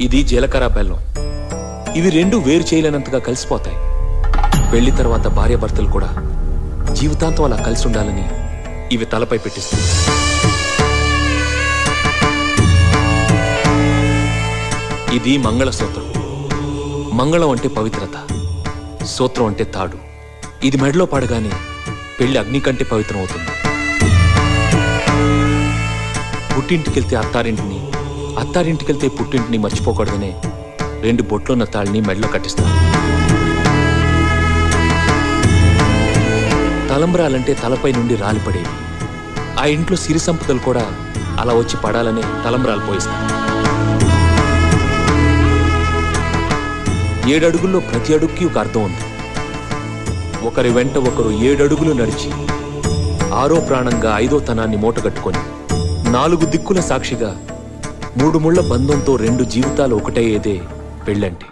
ఇది జీలకర్ర బెల్లం. ఇవి రెండు వేరు చేయలేనంతగా కలిసిపోతాయి. పెళ్లి తర్వాత భార్యాభర్తలు కూడా జీవితాంతం అలా కలిసి ఉండాలని ఇవి తలపై పెట్టిస్తుంది. ఇది మంగళసూత్రం. మంగళం అంటే పవిత్రత, సూత్రం అంటే తాడు. ఇది మెడలో పడగానే పెళ్లి అగ్ని కంటే పవిత్రం అవుతుంది. పుట్టింటికెళ్తే అత్తారింటిని, అత్తారింటికెళ్తే పుట్టింటిని మర్చిపోకూడదనే 2 బొట్లున్న తాళిని మెడలో కట్టిస్తారు. తలంబ్రాలంటే తలపై నుండి రాలిపడేవి. ఆ ఇంట్లో సిరి సంపదలు కూడా అలా వచ్చి పడాలనే తలంబ్రాలు పోయిస్తారు. 7 అడుగుల్లో ప్రతి అడుగుకి ఒక అర్థం ఉంది. ఒకరి వెంట ఒకరు 7 అడుగులు నడిచి 6వ ప్రాణంగా 5వ తనాన్ని మూటగట్టుకొని 4 దిక్కుల సాక్షిగా 3 ముళ్ల బంధంతో 2 జీవితాలు ఒకటయ్యేదే పెళ్ళంటే.